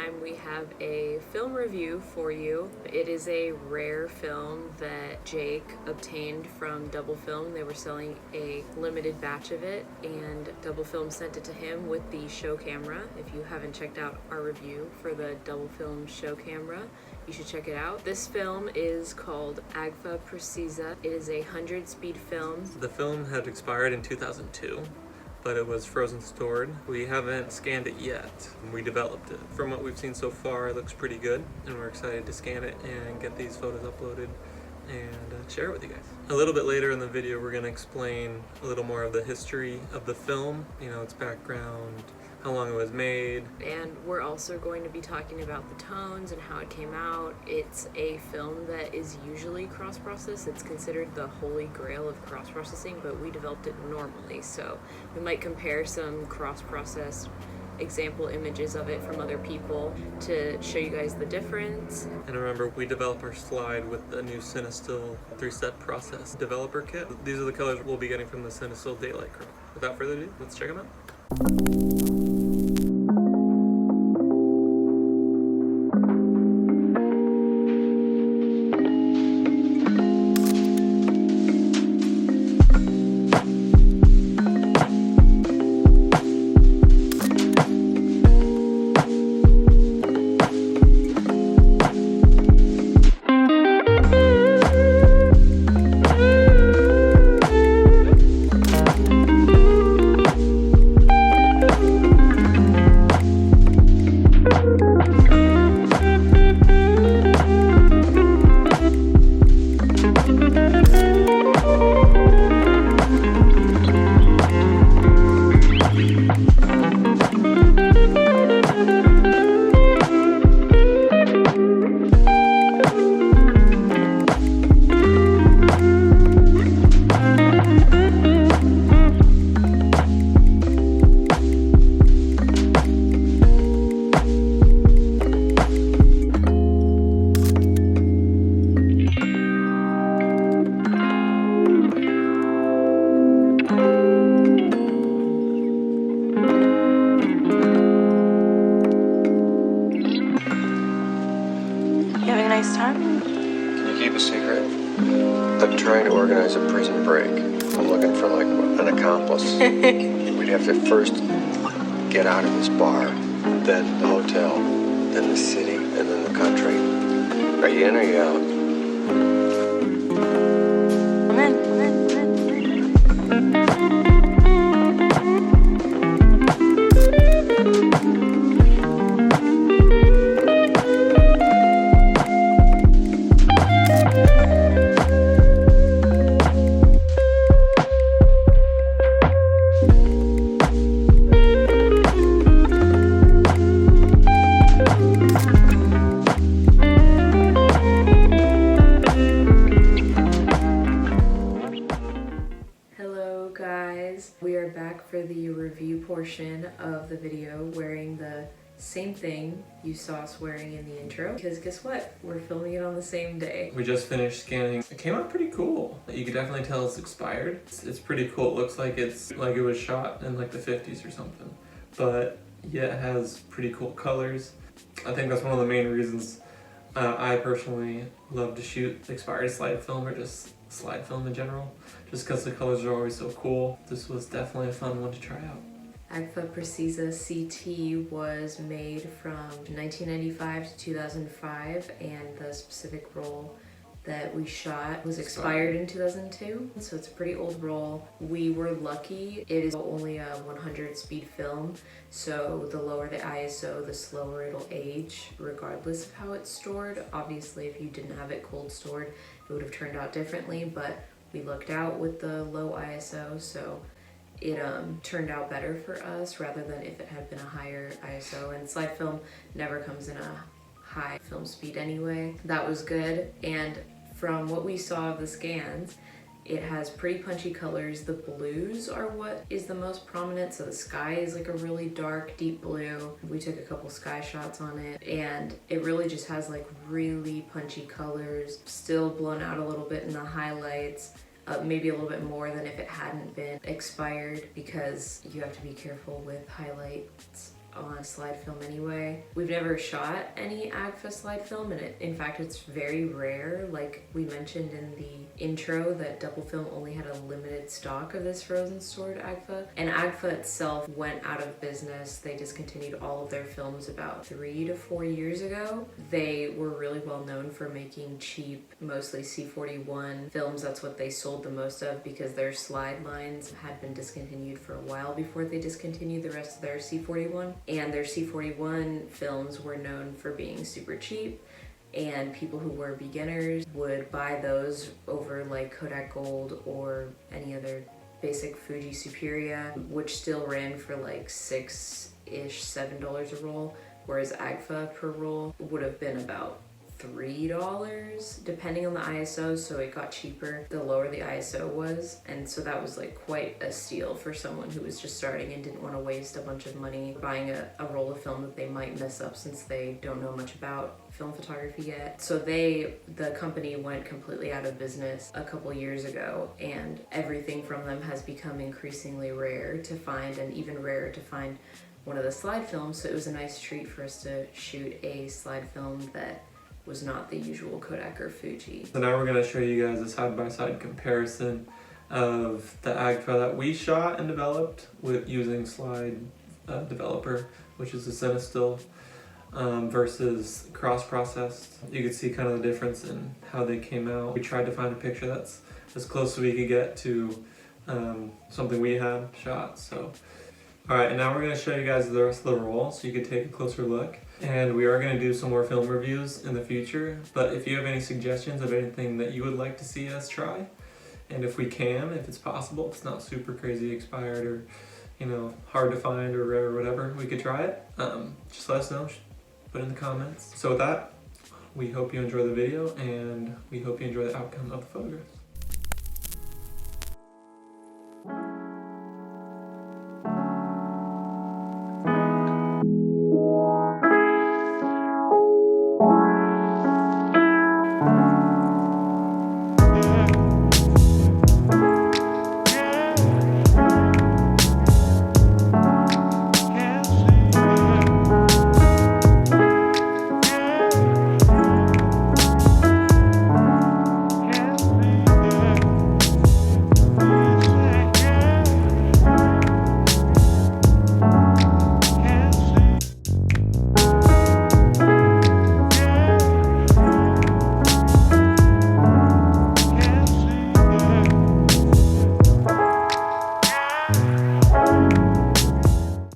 time we have a film review for you. It is a rare film that Jake obtained from Double Film. They were selling a limited batch of it, and Double Film sent it to him with the show camera. If you haven't checked out our review for the Double Film show camera, you should check it out. This film is called Agfa Precisa. It is a 100-speed film. The film had expired in 2002, but it was frozen stored. We haven't scanned it yet. We developed it. From what we've seen so far, it looks pretty good, and we're excited to scan it and get these photos uploaded and share it with you guys. A little bit later in the video, we're gonna explain a little more of the history of the film, its background, how long it was made. And we're also going to be talking about the tones and how it came out. It's a film that is usually cross-processed. It's considered the holy grail of cross-processing, but we developed it normally. So we might compare some cross-processed example images of it from other people to show you guys the difference. And remember, we develop our slide with the new Cinestill 3-step process developer kit. These are the colors we'll be getting from the Cinestill Daylight crew. Without further ado, let's check them out. I'm trying to organize a prison break. I'm looking for like an accomplice. We'd have to first get out of this bar, then the hotel, then the city, and then the country. Are you in or are you out? I'm in. We are back for the review portion of the video wearing the same thing you saw us wearing in the intro, because guess what? We're filming it on the same day. We just finished scanning. It came out pretty cool. You can definitely tell it's expired. It's pretty cool. It looks like it was shot in like the 50s or something, but yeah, it has pretty cool colors. I think that's one of the main reasons I personally love to shoot expired slide film, or just slide film in general, just because the colors are always so cool. This was definitely a fun one to try out. Agfa Precisa CT was made from 1995 to 2005, and the specific roll that we shot was expired in 2002, so it's a pretty old roll. We were lucky. It is only a 100 speed film, so the lower the ISO, the slower it'll age, regardless of how it's stored. Obviously, if you didn't have it cold stored, it would have turned out differently, but we looked out with the low ISO, so it turned out better for us rather than if it had been a higher ISO. And slide film never comes in a high film speed anyway. That was good, and from what we saw of the scans, it has pretty punchy colors. The blues are what is the most prominent, so the sky is like a really dark, deep blue. We took a couple sky shots on it, and it really just has like really punchy colors, still blown out a little bit in the highlights. Maybe a little bit more than if it hadn't been expired, because you have to be careful with highlights on slide film anyway. We've never shot any Agfa slide film, and in fact it's very rare. Like we mentioned in the intro, that double film only had a limited stock of this frozen stored Agfa, and Agfa itself went out of business. They discontinued all of their films about 3 to 4 years ago. They were really well known for making cheap, mostly C41 films. That's what they sold the most of, because their slide lines had been discontinued for a while before they discontinued the rest of their C41. And their C41 films were known for being super cheap, and people who were beginners would buy those over like Kodak Gold or any other basic Fuji Superia, which still ran for like $6-ish, $7 a roll, whereas Agfa per roll would have been about $3 depending on the ISO, so it got cheaper the lower the ISO was. And so that was like quite a steal for someone who was just starting and didn't want to waste a bunch of money buying a roll of film that they might mess up since they don't know much about film photography yet. So the company went completely out of business a couple years ago, and everything from them has become increasingly rare to find, and even rarer to find one of the slide films. So it was a nice treat for us to shoot a slide film that was not the usual Kodak or Fuji. So now we're going to show you guys a side-by-side comparison of the Agfa that we shot and developed with using Slide Developer, which is a Cinestill, versus cross-processed. You can see kind of the difference in how they came out. We tried to find a picture that's as close as we could get to something we had shot. So, all right, and now we're going to show you guys the rest of the roll so you can take a closer look. And we are going to do some more film reviews in the future, but if you have any suggestions of anything that you would like to see us try, and if we can, if it's possible, if it's not super crazy expired or, you know, hard to find or rare or whatever, we could try it, just let us know, put in the comments. So with that, we hope you enjoy the video, and we hope you enjoy the outcome of the photographs.